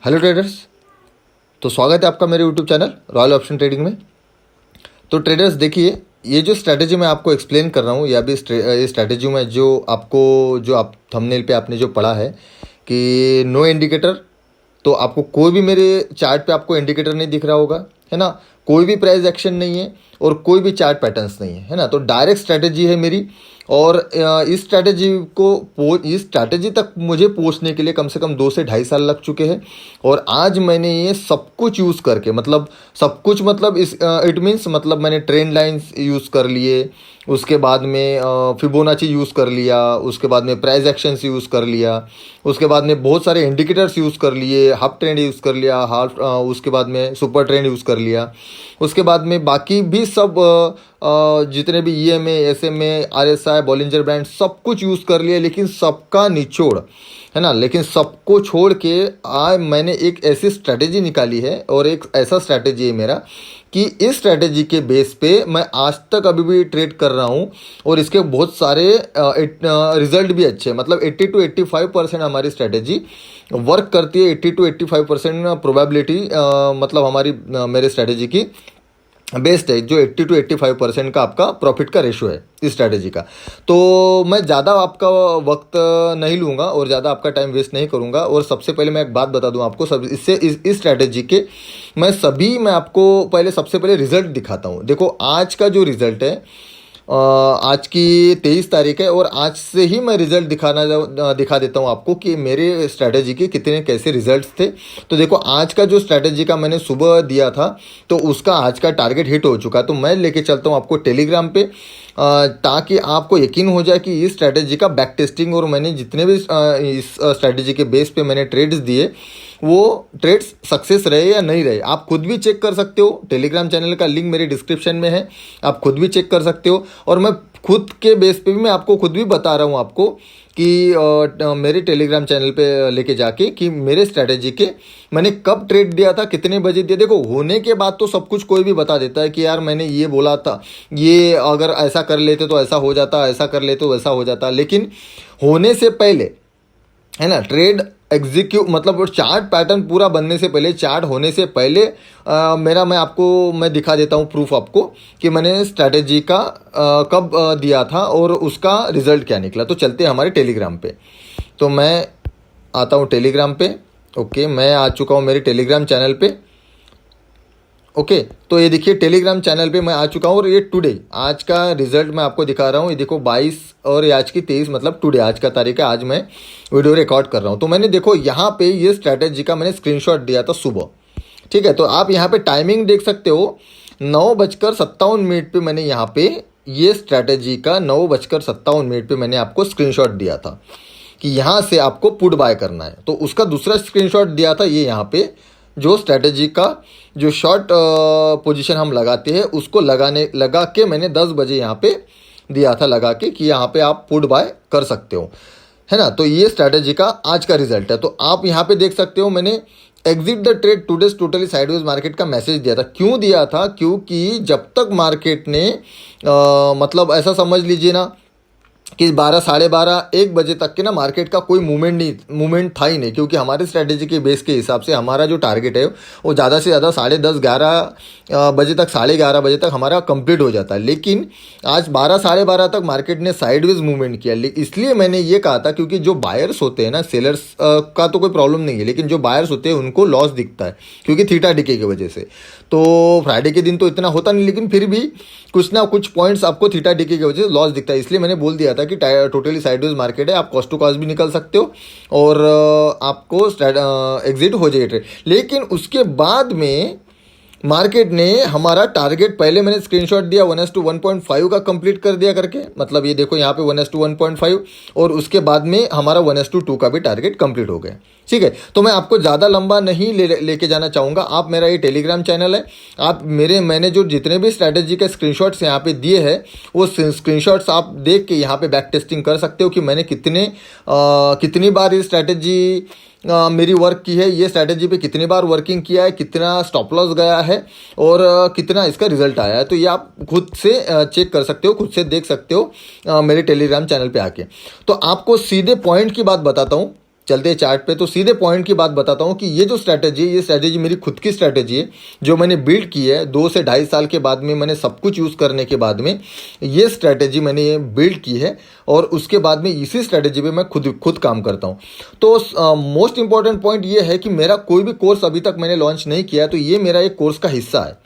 Hello traders. तो स्वागत है आपका मेरे YouTube channel royal option trading में। तो ट्रेडर्स देखिए, ये जो स्ट्रैटेजी मैं आपको एक्सप्लेन कर रहा हूँ या भी ये स्ट्रैटेजी में जो आप थंबनेल पे आपने जो पढ़ा है कि नो इंडिकेटर, तो आपको कोई भी मेरे चार्ट पे आपको इंडिकेटर नहीं दिख रहा होगा, है ना। कोई भी प्राइस एक्शन नहीं है और कोई भी चार्ट पैटर्न्स नहीं है ना। तो डायरेक्ट स्ट्रैटेजी है मेरी। और इस स्ट्रैटेजी तक मुझे पहुंचने के लिए कम से कम 2 से ढाई साल लग चुके हैं। और आज मैंने ये सब कुछ यूज़ करके, मतलब सब कुछ, मतलब इस इट मीन्स मतलब मैंने ट्रेंड लाइंस यूज़ कर लिए, उसके बाद में फिबोनाची यूज़ कर लिया, उसके बाद में प्राइस एक्शंस यूज़ कर लिया, उसके बाद में बहुत सारे इंडिकेटर्स यूज़ कर लिए, हाफ ट्रेंड यूज़ कर लिया, उसके बाद में सुपर ट्रेंड यूज़ कर लिया, उसके बाद में बाकी भी सब जितने भी EMA, SMA, RSI, Bollinger band सब कुछ यूज़ कर लिया। लेकिन सबका निचोड़, है ना, लेकिन सबको छोड़ के आज मैंने एक ऐसी स्ट्रैटेजी निकाली है और एक ऐसा स्ट्रैटेजी है मेरा कि इस स्ट्रैटेजी के बेस पे मैं आज तक अभी भी ट्रेड कर रहा हूँ और इसके बहुत सारे रिजल्ट भी अच्छे हैं। मतलब 80 to 85% हमारी स्ट्रैटेजी वर्क करती है। 80 to 85% प्रोबेबिलिटी मतलब हमारी मेरे स्ट्रैटेजी की बेस्ट है, जो 80 to 85% का आपका प्रॉफिट का रेशो है इस स्ट्रैटेजी का। तो मैं ज़्यादा आपका वक्त नहीं लूँगा और ज़्यादा आपका टाइम वेस्ट नहीं करूँगा। और सबसे पहले मैं एक बात बता दूँ आपको, सब इससे इस स्ट्रैटेजी के मैं आपको पहले सबसे पहले रिजल्ट दिखाता हूँ। देखो आज का जो रिजल्ट है, आज की 23 तारीख है और आज से ही मैं रिजल्ट दिखा देता हूँ आपको कि मेरे स्ट्रैटेजी के कितने कैसे रिजल्ट्स थे। तो देखो आज का जो स्ट्रैटेजी का मैंने सुबह दिया था तो उसका आज का टारगेट हिट हो चुका। तो मैं लेके चलता हूँ आपको टेलीग्राम पे, ताकि आपको यकीन हो जाए कि इस स्ट्रैटेजी का बैक टेस्टिंग और मैंने जितने भी इस स्ट्रैटेजी के बेस पे मैंने ट्रेड्स दिए वो ट्रेड्स सक्सेस रहे या नहीं रहे। आप खुद भी चेक कर सकते हो। टेलीग्राम चैनल का लिंक मेरे डिस्क्रिप्शन में है, आप खुद भी चेक कर सकते हो। और मैं खुद के बेस पे भी मैं आपको खुद भी बता रहा हूँ आपको कि मेरे टेलीग्राम चैनल पे लेके जाके कि मेरे स्ट्रैटेजी के मैंने कब ट्रेड दिया था, कितने बजे दिया। देखो होने के बाद तो सब कुछ कोई भी बता देता है कि यार मैंने ये बोला था, ये अगर ऐसा कर लेते तो ऐसा हो जाता, ऐसा कर लेते तो वैसा हो जाता। लेकिन होने से पहले, है ना, ट्रेड एग्जीक्यूट मतलब चार्ट पैटर्न पूरा बनने से पहले, चार्ट होने से पहले मैं दिखा देता हूँ प्रूफ आपको कि मैंने स्ट्रैटेजी का कब दिया था और उसका रिजल्ट क्या निकला। तो चलते हैं हमारे टेलीग्राम पे। तो मैं आता हूँ टेलीग्राम पे। ओके, मैं आ चुका हूँ मेरे टेलीग्राम चैनल पे। ओके, तो ये देखिए टेलीग्राम चैनल पे मैं आ चुका हूँ और ये टुडे आज का रिजल्ट मैं आपको दिखा रहा हूँ। ये देखो 22 और ये आज की 23, मतलब टुडे आज का तारीख है, आज मैं वीडियो रिकॉर्ड कर रहा हूँ। तो मैंने देखो यहाँ पे ये स्ट्रैटेजी का मैंने स्क्रीनशॉट दिया था सुबह, ठीक है। तो आप यहाँ पे टाइमिंग देख सकते हो, 9:57 पे मैंने यहाँ पे ये स्ट्रैटेजी का 9:57 पे मैंने आपको स्क्रीनशॉट दिया था कि यहाँ से आपको पुट बाय करना है। तो उसका दूसरा स्क्रीनशॉट दिया था ये यहाँ पे, जो स्ट्रैटेजी का जो शॉर्ट पोजीशन हम लगाते हैं उसको लगा के मैंने 10 बजे यहाँ पे दिया था, लगा के कि यहाँ पे आप पुट बाय कर सकते हो, है ना। तो ये स्ट्रैटेजी का आज का रिजल्ट है। तो आप यहाँ पे देख सकते हो मैंने exit the trade today's totally sideways market का मैसेज दिया था। क्यों दिया था? क्योंकि जब तक मार्केट ने मतलब ऐसा समझ लीजिए ना कि 12, 12:30, 1 बजे तक के ना मार्केट का कोई मूवमेंट था ही नहीं। क्योंकि हमारे स्ट्रैटेजी के बेस के हिसाब से हमारा जो टारगेट है वो ज़्यादा से ज़्यादा 10:30, 11 बजे तक, 11:30 बजे तक हमारा कंप्लीट हो जाता है। लेकिन आज 12, 12:30 तक मार्केट ने साइडवेज मूवमेंट किया। इसलिए मैंने ये कहा था, क्योंकि जो बायर्स होते हैं ना, सेलर्स का तो कोई प्रॉब्लम नहीं है, लेकिन जो बायर्स होते हैं उनको लॉस दिखता है क्योंकि थीटा डिके की वजह से। तो फ्राइडे के दिन तो इतना होता नहीं, लेकिन फिर भी कुछ ना कुछ पॉइंट्स आपको थीटा डिके की वजह से लॉस दिखता है। इसलिए मैंने बोल दिया था कि टोटली साइडवेज मार्केट है, आप कॉस्ट टू कॉस्ट भी निकल सकते हो और आपको एग्जिट हो जाएगा। लेकिन उसके बाद में मार्केट ने हमारा टारगेट, पहले मैंने स्क्रीनशॉट दिया 1:1.5 का कंप्लीट कर दिया करके, मतलब ये देखो यहाँ पे 1:1.5, और उसके बाद में हमारा 1:2 का भी टारगेट कंप्लीट हो गया, ठीक है। तो मैं आपको ज़्यादा लंबा नहीं लेके जाना चाहूँगा। आप मेरा ये टेलीग्राम चैनल है, आप मैंने जो जितने भी स्ट्रैटेजी के स्क्रीनशॉट्स यहाँ पे दिए हैं वो स्क्रीनशॉट्स आप देख के यहाँ पे बैक टेस्टिंग कर सकते हो कि मैंने कितनी बार ये स्ट्रैटेजी मेरी वर्क की है, ये स्ट्रैटेजी पे कितनी बार वर्किंग किया है, कितना स्टॉप लॉस गया है और कितना इसका रिजल्ट आया है। तो ये आप खुद से चेक कर सकते हो, खुद से देख सकते हो मेरे टेलीग्राम चैनल पे आके। तो आपको सीधे पॉइंट की बात बताता हूँ चलते हैं चार्ट पे, तो सीधे पॉइंट की बात बताता हूँ कि ये जो स्ट्रैटेजी है, ये स्ट्रैटेजी मेरी खुद की स्ट्रैटेजी है जो मैंने बिल्ड की है 2 से 2.5 साल के बाद में। मैंने सब कुछ यूज़ करने के बाद में ये स्ट्रैटेजी मैंने ये बिल्ड की है और उसके बाद में इसी स्ट्रैटेजी पे मैं खुद काम करता हूँ। तो मोस्ट इंपॉर्टेंट पॉइंट ये है कि मेरा कोई भी कोर्स अभी तक मैंने लॉन्च नहीं किया है, तो ये मेरा एक कोर्स का हिस्सा है।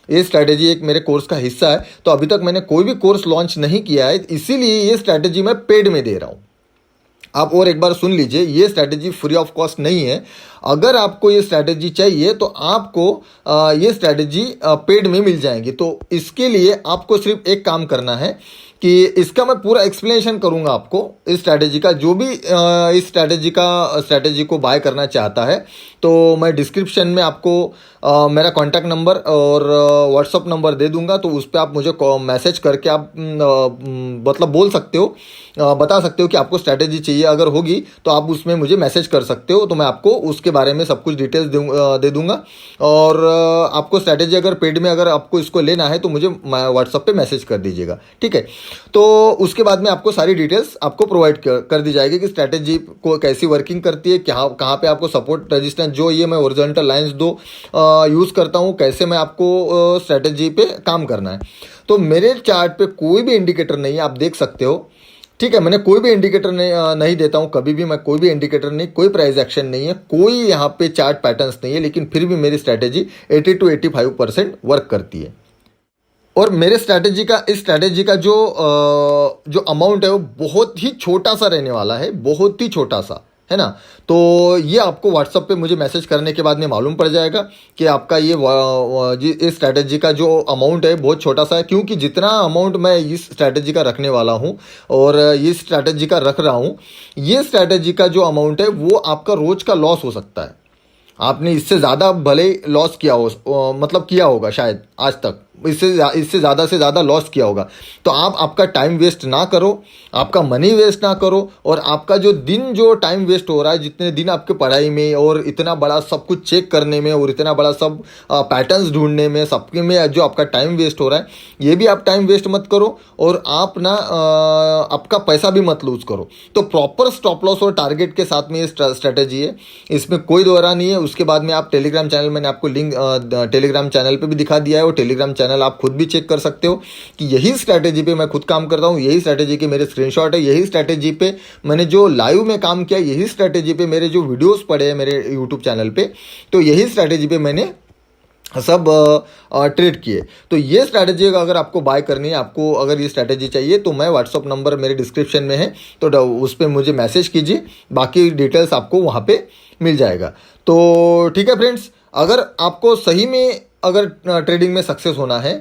ये स्ट्रैटेजी एक मेरे कोर्स का हिस्सा है, तो अभी तक मैंने कोई भी कोर्स लॉन्च नहीं किया है, इसीलिए ये स्ट्रैटेजी मैं पेड में दे रहा हूँ। आप और एक बार सुन लीजिए, ये स्ट्रैटेजी फ्री ऑफ कॉस्ट नहीं है। अगर आपको ये स्ट्रैटेजी चाहिए तो आपको ये स्ट्रैटेजी पेड में मिल जाएगी। तो इसके लिए आपको सिर्फ एक काम करना है कि इसका मैं पूरा एक्सप्लेनेशन करूंगा आपको, इस स्ट्रैटेजी का। जो भी इस स्ट्रैटेजी को बाय करना चाहता है तो मैं डिस्क्रिप्शन में आपको मेरा कॉन्टैक्ट नंबर और व्हाट्सअप नंबर दे दूंगा, तो उस पर आप मुझे मैसेज करके आप मतलब बोल सकते हो, बता सकते हो कि आपको स्ट्रैटेजी चाहिए। अगर होगी तो आप उसमें मुझे मैसेज कर सकते हो, तो मैं आपको उसके बारे में सब कुछ डिटेल्स दे दूंगा। और आपको स्ट्रैटेजी अगर पेड में अगर आपको इसको लेना है तो मुझे व्हाट्सअप पे मैसेज कर दीजिएगा, ठीक है। तो उसके बाद में आपको सारी डिटेल्स आपको प्रोवाइड कर दी जाएगी कि स्ट्रैटेजी को कैसी वर्किंग करती है, कहाँ पे आपको सपोर्ट रेजिस्टेंस, जो ये मैं ओरिजेंटल लाइंस दो यूज़ करता हूँ, कैसे मैं आपको स्ट्रैटेजी पे काम करना है। तो मेरे चार्ट पे कोई भी इंडिकेटर नहीं है, आप देख सकते हो, ठीक है। मैंने कोई भी इंडिकेटर नहीं देता हूँ कभी भी, मैं कोई भी इंडिकेटर नहीं, कोई प्राइस एक्शन नहीं है, कोई यहाँ पे चार्ट पैटर्न्स नहीं है, लेकिन फिर भी मेरी स्ट्रैटेजी 80 to 85% वर्क करती है। और मेरे इस स्ट्रैटेजी का जो अमाउंट है वो बहुत ही छोटा सा रहने वाला है, बहुत ही छोटा सा, है ना। तो ये आपको व्हाट्सएप पे मुझे मैसेज करने के बाद में मालूम पड़ जाएगा कि आपका इस स्ट्रैटेजी का जो अमाउंट है बहुत छोटा सा है, क्योंकि जितना अमाउंट मैं इस स्ट्रैटेजी का रखने वाला हूँ और इस स्ट्रैटेजी का रख रहा हूँ, ये स्ट्रैटेजी का जो अमाउंट है वो आपका रोज का लॉस हो सकता है। आपने इससे ज़्यादा भले लॉस किया हो, मतलब किया होगा शायद आज तक, इससे ज़्यादा से ज़्यादा लॉस किया होगा। तो आप आपका टाइम वेस्ट ना करो, आपका मनी वेस्ट ना करो, और आपका जो टाइम वेस्ट हो रहा है, जितने दिन आपके पढ़ाई में और इतना बड़ा सब कुछ चेक करने में और इतना बड़ा सब पैटर्न्स ढूंढने में, सबके में जो आपका टाइम वेस्ट हो रहा है, ये भी आप टाइम वेस्ट मत करो और आप ना आपका पैसा भी मत लूज करो। तो प्रॉपर स्टॉप लॉस और टारगेट के साथ में ये स्ट्रैटेजी है, इसमें कोई दोहरा नहीं है। उसके बाद में आप टेलीग्राम चैनल, मैंने आपको लिंक टेलीग्राम चैनल पे भी दिखा दिया है, और टेलीग्राम चैनल आप खुद भी चेक कर सकते हो कि यही स्ट्रैटेजी पे मैं खुद काम करता हूँ, यही स्ट्रैटेजी के मेरे स्क्रीनशॉट है, यही स्ट्रैटेजी पे मैंने जो लाइव में काम किया, यही स्ट्रैटेजी पे मेरे जो वीडियोस पड़े हैं मेरे यूट्यूब चैनल पे, तो यही स्ट्रैटेजी पे मैंने सब ट्रेड किए। तो ये स्ट्रैटेजी अगर आपको बाय करनी है, आपको अगर ये स्ट्रैटेजी चाहिए, तो मैं व्हाट्सअप नंबर मेरे डिस्क्रिप्शन में है, तो उस पर मुझे मैसेज कीजिए, बाकी डिटेल्स आपको वहाँ पे मिल जाएगा। तो ठीक है फ्रेंड्स, अगर आपको सही में अगर ट्रेडिंग में सक्सेस होना है,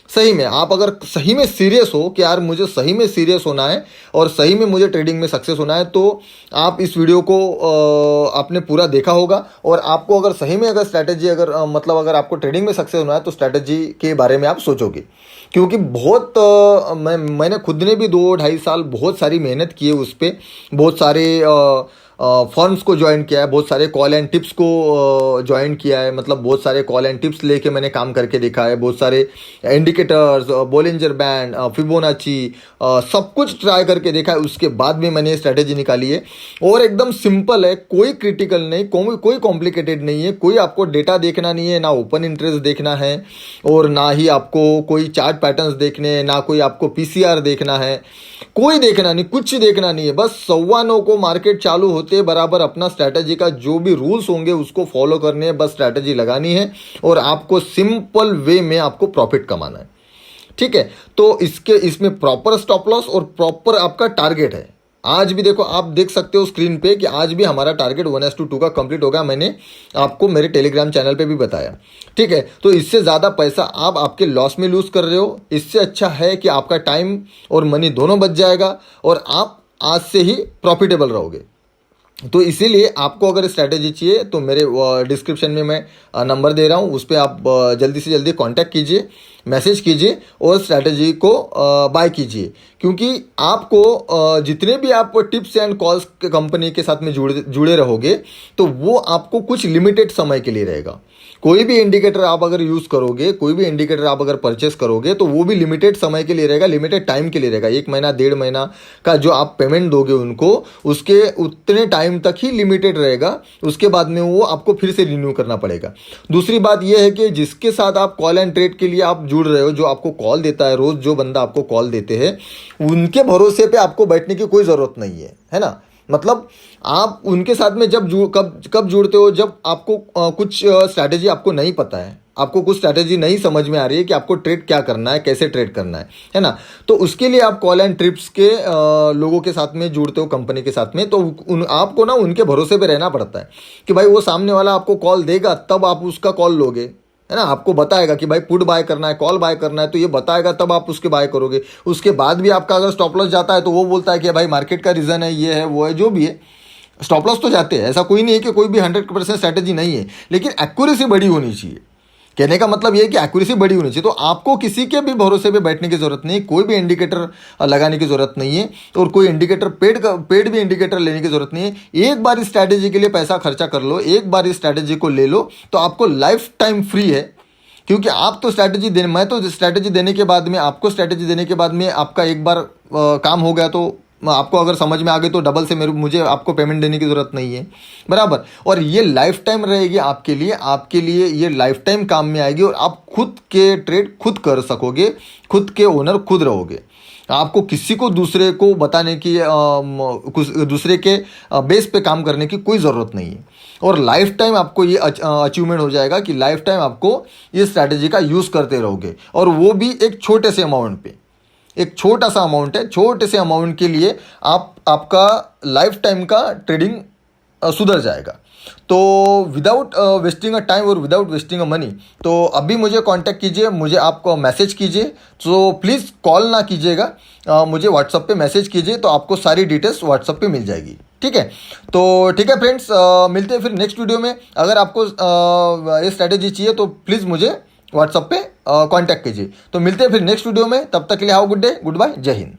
सही में आप अगर सही में सीरियस हो कि यार मुझे सही में सीरियस होना है और सही में मुझे ट्रेडिंग में सक्सेस होना है, तो आप इस वीडियो को आपने पूरा देखा होगा। और आपको अगर सही में अगर स्ट्रैटेजी मतलब अगर आपको ट्रेडिंग में सक्सेस होना है तो स्ट्रैटेजी के बारे में आप सोचोगे, क्योंकि बहुत मैंने खुद ने भी 2-2.5 साल बहुत सारी मेहनत की है उस पर, बहुत सारे फॉर्म्स को ज्वाइन किया है, बहुत सारे कॉल एंड टिप्स को ज्वाइन किया है, मतलब बहुत सारे कॉल एंड टिप्स लेके मैंने काम करके देखा है, बहुत सारे इंडिकेटर्स, बोलिंजर बैंड, फिबोनाची, सब कुछ ट्राई करके देखा है। उसके बाद में मैंने स्ट्रैटेजी निकाली है और एकदम सिंपल है, कोई क्रिटिकल नहीं, कोई कॉम्प्लिकेटेड नहीं है, कोई आपको डेटा देखना नहीं है, ना ओपन इंटरेस्ट देखना है और ना ही आपको कोई चार्ट पैटर्न्स देखने, ना कोई आपको पीसीआर देखना है, कोई देखना नहीं, कुछ देखना नहीं है। बस 9:15 को मार्केट चालू होते बराबर अपना स्ट्रैटेजी का जो भी रूल्स होंगे उसको फॉलो करने हैं, बस स्ट्रैटेजी लगानी है और आपको सिंपल वे में आपको प्रॉफिट कमाना है, ठीक है। तो इसमें प्रॉपर स्टॉप लॉस और प्रॉपर आपका टारगेट है। आज भी देखो, आप देख सकते हो स्क्रीन पे कि आज भी हमारा टारगेट 1:2 का कंप्लीट होगा, मैंने आपको मेरे टेलीग्राम चैनल पे भी बताया, ठीक है। तो इससे ज़्यादा पैसा आप आपके लॉस में लूज कर रहे हो, इससे अच्छा है कि आपका टाइम और मनी दोनों बच जाएगा और आप आज से ही प्रॉफिटेबल रहोगे। तो इसीलिए आपको अगर स्ट्रैटेजी चाहिए तो मेरे डिस्क्रिप्शन में मैं नंबर दे रहा हूँ, उस पर आप जल्दी से जल्दी कांटेक्ट कीजिए, मैसेज कीजिए और स्ट्रैटेजी को बाय कीजिए, क्योंकि आपको जितने भी आप टिप्स एंड कॉल्स कंपनी के साथ में जुड़े रहोगे तो वो आपको कुछ लिमिटेड समय के लिए रहेगा। कोई भी इंडिकेटर आप अगर यूज़ करोगे, कोई भी इंडिकेटर आप अगर परचेस करोगे तो वो भी लिमिटेड समय के लिए रहेगा, लिमिटेड टाइम के लिए रहेगा। 1 महीना 1.5 महीना का जो आप पेमेंट दोगे उनको, उसके उतने टाइम तक ही लिमिटेड रहेगा। उसके बाद में वो आपको फिर से रिन्यू करना पड़ेगा। दूसरी बात यह है कि जिसके साथ आप कॉल एंड ट्रेड के लिए आप जुड़ रहे हो, जो आपको कॉल देता है, रोज़ जो बंदा आपको कॉल देते हैं, उनके भरोसे पे आपको बैठने की कोई ज़रूरत नहीं है ना। मतलब आप उनके साथ में कब जुड़ते हो, जब आपको कुछ स्ट्रैटेजी आपको नहीं पता है, आपको कुछ स्ट्रैटेजी नहीं समझ में आ रही है कि आपको ट्रेड क्या करना है, कैसे ट्रेड करना है ना। तो उसके लिए आप कॉल एंड ट्रिप्स के लोगों के साथ में जुड़ते हो, कंपनी के साथ में। तो आपको ना उनके भरोसे पे रहना पड़ता है कि भाई वो सामने वाला आपको कॉल देगा तब आप उसका कॉल लोगे, है ना। आपको बताएगा कि भाई पुट बाय करना है, कॉल बाय करना है, तो ये बताएगा तब आप उसके बाय करोगे। उसके बाद भी आपका अगर स्टॉप लॉस जाता है तो वो बोलता है कि भाई मार्केट का रीज़न है, ये है, वो है, जो भी है। स्टॉप लॉस तो जाते हैं, ऐसा कोई नहीं है कि कोई भी 100% स्ट्रैटेजी नहीं है, लेकिन एक्यूरेसी बड़ी होनी चाहिए। कहने का मतलब ये है कि एक्यूरेसी बड़ी होनी चाहिए। तो आपको किसी के भी भरोसे पे बैठने की जरूरत नहीं, कोई भी इंडिकेटर लगाने की जरूरत नहीं है, और कोई इंडिकेटर पेड भी इंडिकेटर लेने की जरूरत नहीं है। एक बार इस स्ट्रैटेजी के लिए पैसा खर्चा कर लो, एक बार इस स्ट्रैटेजी को ले लो तो आपको लाइफ टाइम फ्री है। क्योंकि आप तो मैं तो स्ट्रैटेजी देने के बाद में, आपको स्ट्रैटेजी देने के बाद में आपका एक बार काम हो गया तो आपको अगर समझ में आ गई तो डबल से मुझे आपको पेमेंट देने की ज़रूरत नहीं है, बराबर। और ये लाइफ टाइम रहेगी आपके लिए ये लाइफ टाइम काम में आएगी, और आप खुद के ट्रेड खुद कर सकोगे, खुद के ओनर खुद रहोगे। आपको किसी को दूसरे को बताने की, दूसरे के बेस पे काम करने की कोई ज़रूरत नहीं है। और लाइफ टाइम आपको ये अचीवमेंट हो जाएगा कि लाइफ टाइम आपको ये स्ट्रैटेजी का यूज़ करते रहोगे, और वो भी एक छोटे से अमाउंट पे। एक छोटा सा अमाउंट है, छोटे से अमाउंट के लिए आपका लाइफ टाइम का ट्रेडिंग सुधर जाएगा। तो विदाउट वेस्टिंग अ टाइम और विदाउट वेस्टिंग अ मनी, तो अभी मुझे कांटेक्ट कीजिए, मुझे आपको मैसेज कीजिए। तो प्लीज़ कॉल ना कीजिएगा, मुझे व्हाट्सअप पे मैसेज कीजिए, तो आपको सारी डिटेल्स व्हाट्सअप पे मिल जाएगी। ठीक है, तो ठीक है फ्रेंड्स, मिलते हैं फिर नेक्स्ट वीडियो में। अगर आपको ये स्ट्रैटेजी चाहिए तो प्लीज़ मुझे व्हाट्सअप पे कांटेक्ट कीजिए। तो मिलते हैं फिर नेक्स्ट वीडियो में, तब तक के लिए how good day, goodbye, जय हिंद।